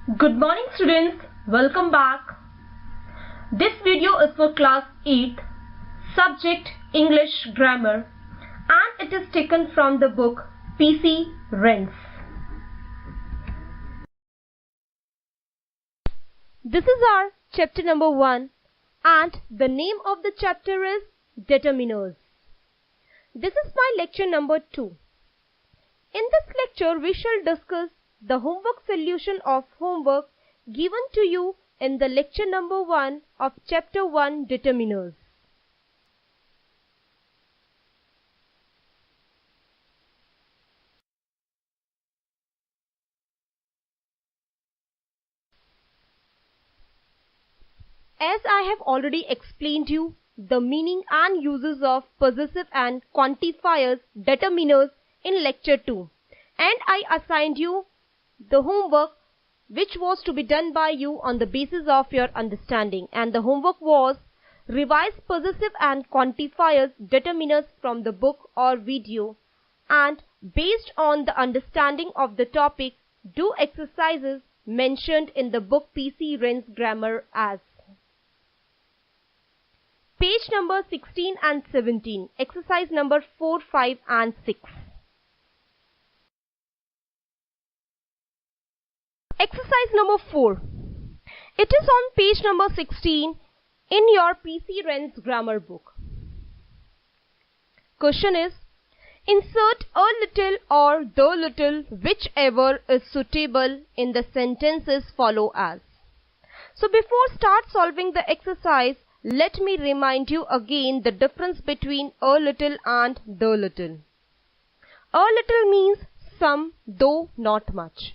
Good morning students, welcome back. This video is for class 8, subject English Grammar, and it is taken from the book PC Wren's. This is our chapter number 1 and the name of the chapter is Determiners. This is my lecture number 2. In this lecture we shall discuss the homework solution of homework given to you in the lecture number 1 of chapter 1 Determiners. As I have already explained you the meaning and uses of possessive and quantifiers determiners in lecture 2, and I assigned you the homework which was to be done by you on the basis of your understanding, and the homework was revise possessive and quantifiers determiners from the book or video, and based on the understanding of the topic do exercises mentioned in the book PC Wren's Grammar as page number 16 and 17, exercise number 4, 5 and 6. Exercise number 4. It is on page number 16 in your PC Wren's grammar book. Question is, insert a little or the little whichever is suitable in the sentences follow as. So before start solving the exercise, let me remind you again the difference between a little and the little. A little means some though not much.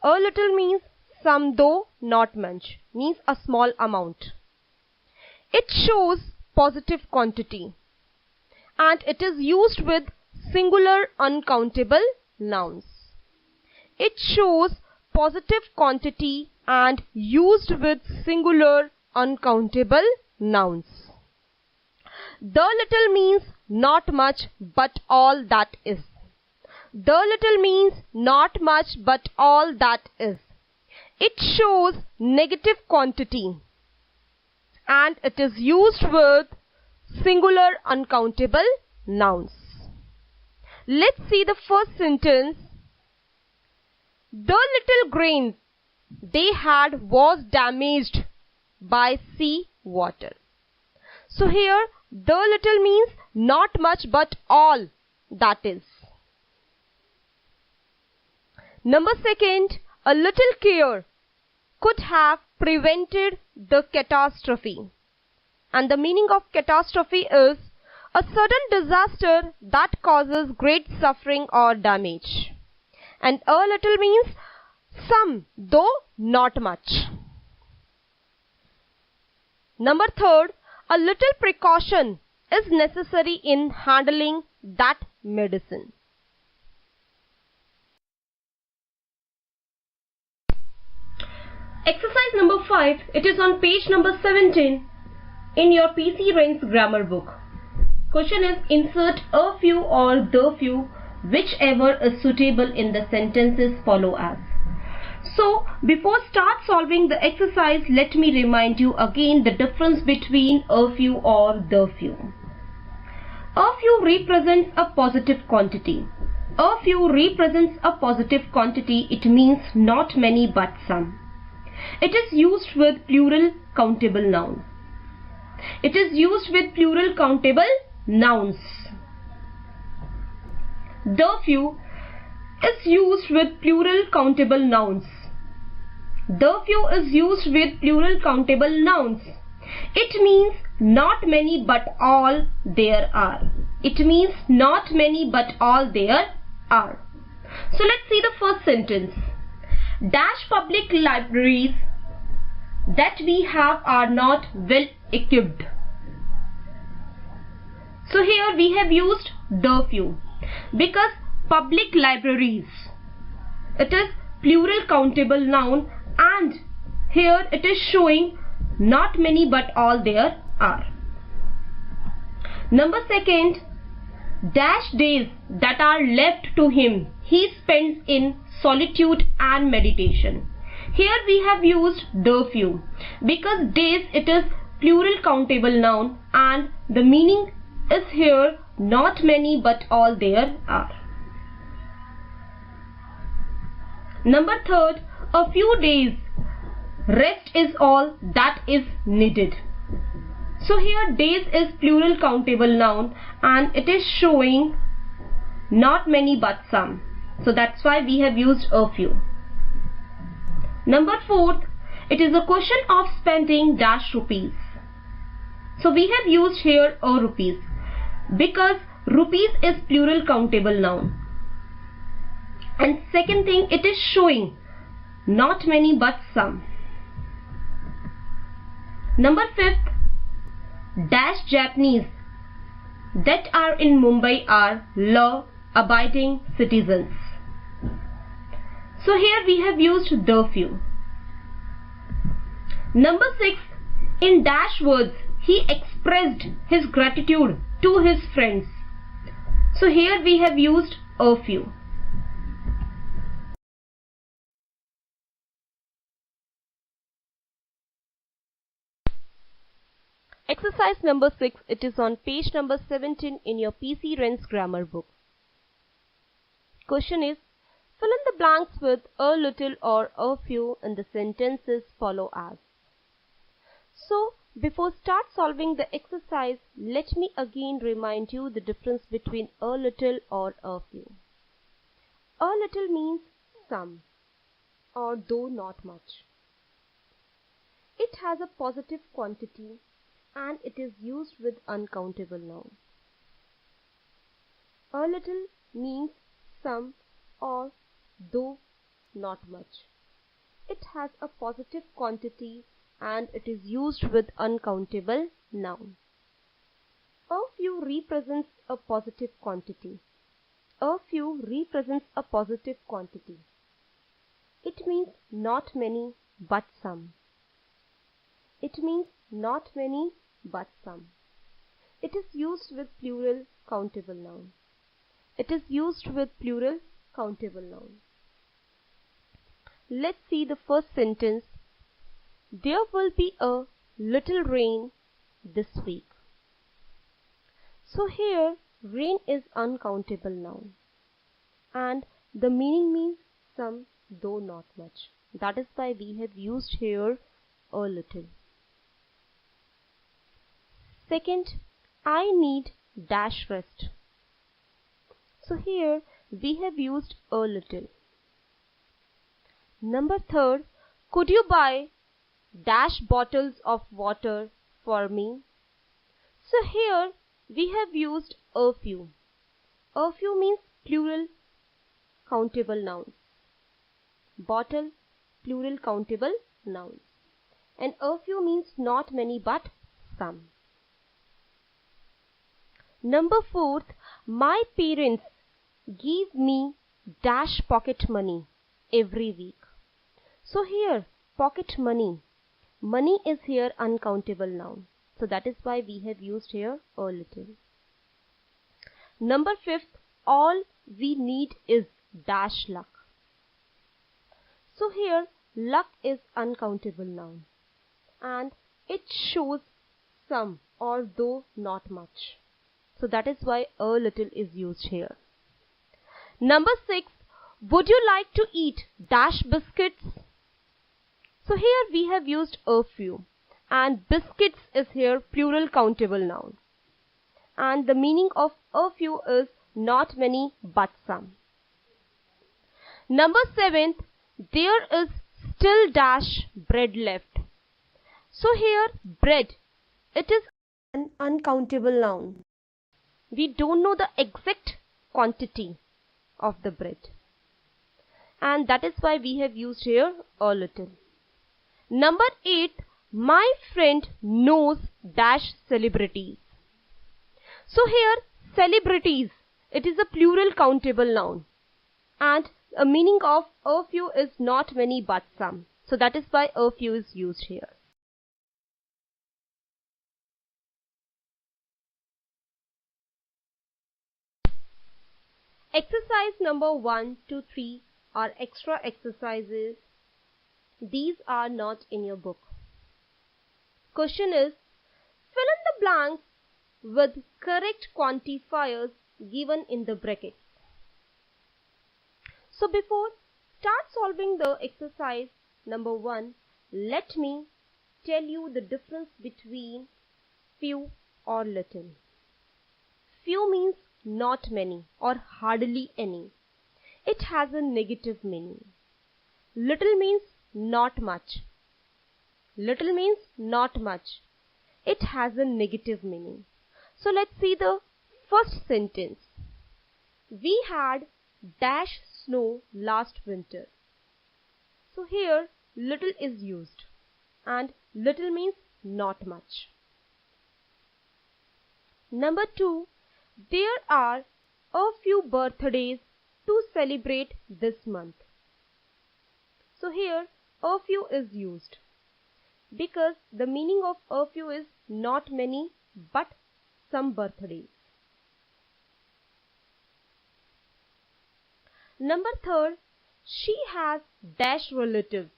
A little means some though not much, means a small amount. It shows positive quantity and it is used with singular uncountable nouns. It shows positive quantity and used with singular uncountable nouns. The little means not much but all that is. The little means not much but all that is. It shows negative quantity and it is used with singular uncountable nouns. Let's see the first sentence. The little grain they had was damaged by sea water. So here the little means not much but all that is. Number 2, a little care could have prevented the catastrophe. And the meaning of catastrophe is a sudden disaster that causes great suffering or damage. And a little means some though not much. Number 3, a little precaution is necessary in handling that medicine. Exercise number 5, it is on page number 17 in your PC Wren's grammar book. Question is, insert a few or the few whichever is suitable in the sentences follow as. So before start solving the exercise, let me remind you again the difference between a few or the few. A few represents a positive quantity. A few represents a positive quantity. It means not many but some. It is used with plural countable nouns. It is used with plural countable nouns. The few is used with plural countable nouns. The few is used with plural countable nouns. It means not many but all there are. It means not many but all there are. So let's see the first sentence. Dash public libraries that we have are not well equipped. So here we have used the few because public libraries, it is plural countable noun, and here it is showing not many but all there are. Number 2, dash days that are left to him he spends in solitude and meditation. Here we have used the few because days it is plural countable noun and the meaning is here not many but all there are. Number third, a few days. Rest is all that is needed. So here days is plural countable noun and it is showing not many but some. So that's why we have used a few. Number fourth, it is a question of spending dash rupees. So we have used here a rupees because rupees is plural countable noun. And second thing, it is showing not many but some. Number fifth, dash Japanese that are in Mumbai are law-abiding citizens. So here we have used the few. Number six, in dash words he expressed his gratitude to his friends. So here we have used a few. Exercise number 6, it is on page number 17 in your PC Wren's grammar book. Question is, fill in the blanks with a little or a few and the sentences follow as. So, before start solving the exercise, let me again remind you the difference between a little or a few. A little means some or though not much. It has a positive quantity and it is used with uncountable noun. A little means some or though not much. It has a positive quantity and it is used with uncountable noun. A few represents a positive quantity. A few represents a positive quantity. It means not many but some. It means not many but some. It is used with plural countable noun. It is used with plural countable noun. Let's see the first sentence. There will be a little rain this week. So here rain is uncountable noun and the meaning means some though not much. That is why we have used here a little. Second, I need dash rest. So here we have used a little. Number third, could you buy dash bottles of water for me? So here we have used a few. A few means plural countable nouns. Bottle, plural countable nouns. And a few means not many but some. Number fourth, my parents give me dash pocket money every week. So here pocket money. Money is here uncountable noun. So that is why we have used here a little. Number fifth, all we need is dash luck. So here luck is uncountable noun and it shows some or though not much. So that is why a little is used here. Number 6, would you like to eat dash biscuits? So here we have used a few and biscuits is here plural countable noun. And the meaning of a few is not many but some. Number 7, there is still dash bread left. So here bread, it is an uncountable noun. We don't know the exact quantity of the bread. And that is why we have used here a little. Number 8, my friend knows dash celebrities. So here celebrities, it is a plural countable noun. And a meaning of a few is not many but some. So that is why a few is used here. Exercise number 1 to 3 are extra exercises These are not in your book. Question is, fill in the blanks with correct quantifiers given in the brackets. So before start solving the exercise number 1, let me tell you the difference between few or little. Few means not many or hardly any. It has a negative meaning. Little means not much. Little means not much. It has a negative meaning. So let's see the first sentence. We had dash snow last winter. So here little is used and little means not much. Number 2, there are a few birthdays to celebrate this month. So here a few is used because the meaning of a few is not many but some birthdays. Number 3, she has dash relatives.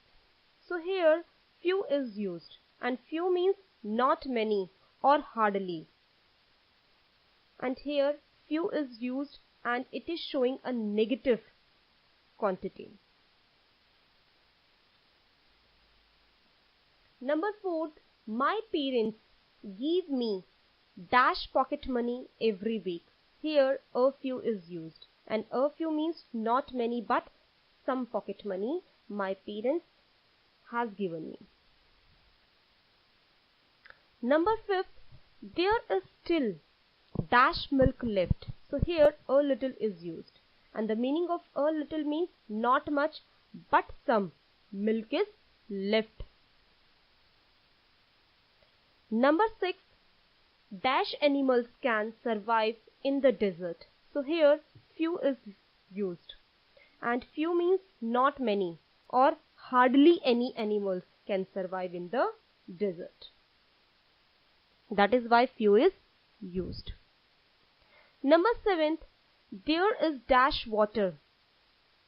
So here few is used and few means not many or hardly. And here few is used and it is showing a negative quantity. Number 4, my parents give me dash pocket money every week. Here a few is used and a few means not many but some pocket money my parents has given me. Number 5, there is still dash milk left. So here a little is used and the meaning of a little means not much but some milk is left. Number 6, dash animals can survive in the desert. So here few is used and few means not many or hardly any animals can survive in the desert. That is why few is used. Number 7, there is dash water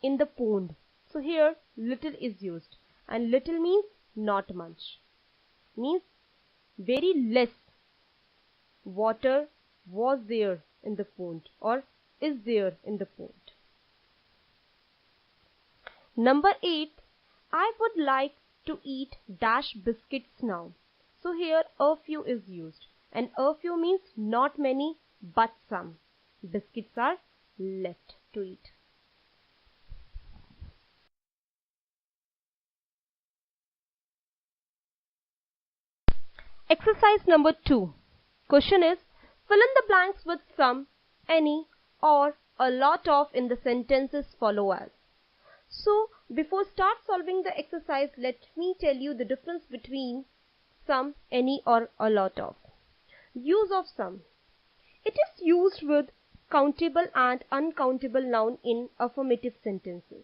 in the pond. So here little is used and little means not much. Means very less water was there in the pond or is there in the pond. Number 8, I would like to eat dash biscuits now. So here a few is used and a few means not many but some. Biscuits are left to eat. Exercise number 2. Question is, fill in the blanks with some, any or a lot of in the sentences follow as. So before start solving the exercise, let me tell you the difference between some, any or a lot of. Use of some. It is used with countable and uncountable noun in affirmative sentences.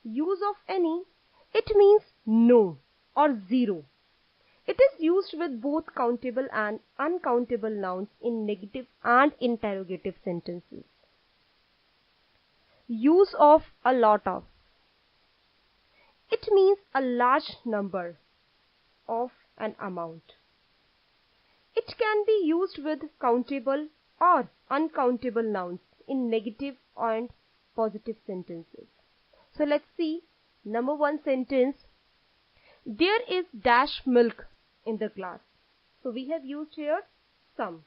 Use of any. It means no or zero. It is used with both countable and uncountable nouns in negative and interrogative sentences. Use of a lot of. It means a large number of an amount. It can be used with countable or uncountable nouns in negative and positive sentences. So let's see. Number 1 sentence. There is dash milk in the glass. So we have used here some.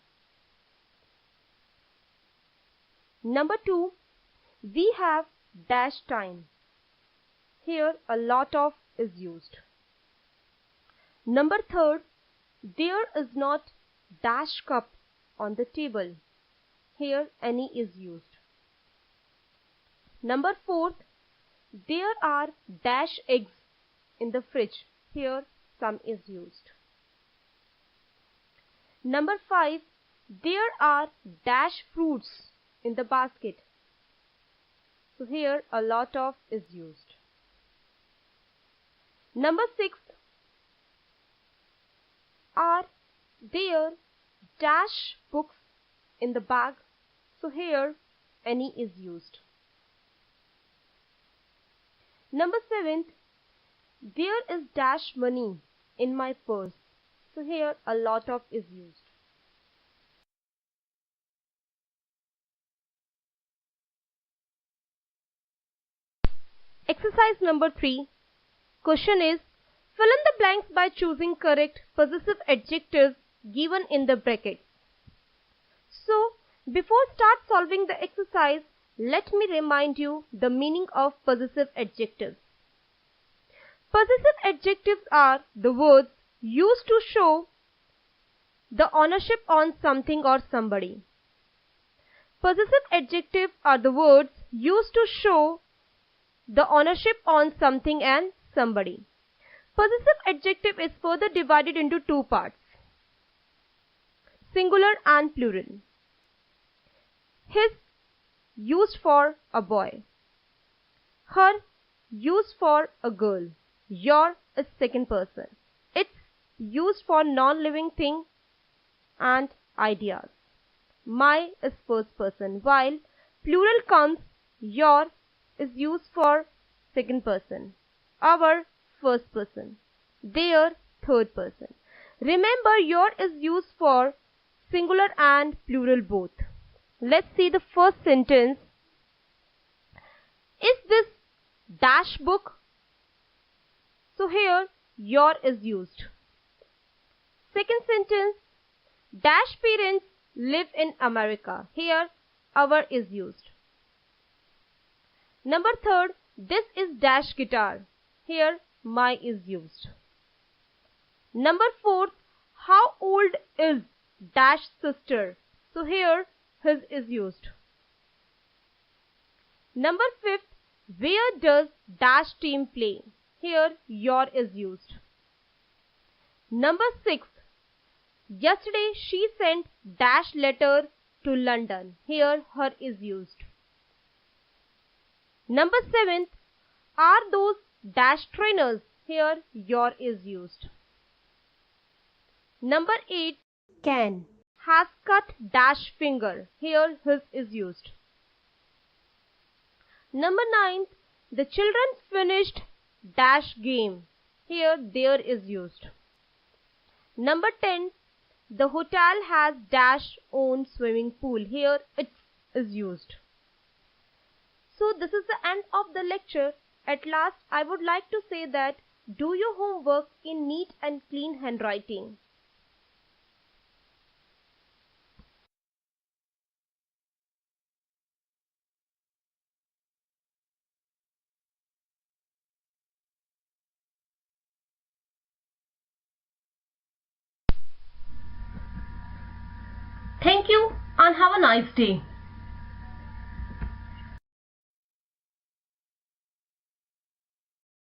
Number 2. We have dash time. Here a lot of is used. Number 3. There is not dash cup on the table. Here any is used. Number 4. There are dash eggs in the fridge. Here some is used. Number 5. There are dash fruits in the basket. So here a lot of is used. Number 6. Are there dash books in the bag? So here any is used. Number 7. There is dash money in my purse. So here a lot of is used. Exercise number 3. Question is, fill in the blanks by choosing correct possessive adjectives given in the brackets. So, before start solving the exercise, let me remind you the meaning of possessive adjectives. Possessive adjectives are the words used to show the ownership on something or somebody. Possessive adjectives are the words used to show the ownership on something and somebody. Possessive adjective is further divided into two parts, singular and plural. His, used for a boy. Her, used for a girl. Your is second person. It's used for non-living thing and ideas. My is first person, while plural comes, your is used for second person, our first person, their third person. Remember, your is used for singular and plural both. Let's see the first sentence. Is this dash book? So here your is used. Second sentence, dash parents live in America. Here our is used. Number third, this is dash guitar. Here my is used. Number fourth, how old is dash sister? So here his is used. Number fifth, where does dash team play? Here your is used. Number sixth, yesterday she sent dash letter to London. Here her is used. Number seventh, are those dash trainers? Here your is used. Number 8, can, has cut dash finger. Here his is used. Number 9, the children finished dash game. Here their is used. Number 10, the hotel has dash own swimming pool. Here it is used. So this is the end of the lecture. At last I would like to say that do your homework in neat and clean handwriting. Thank you and have a nice day.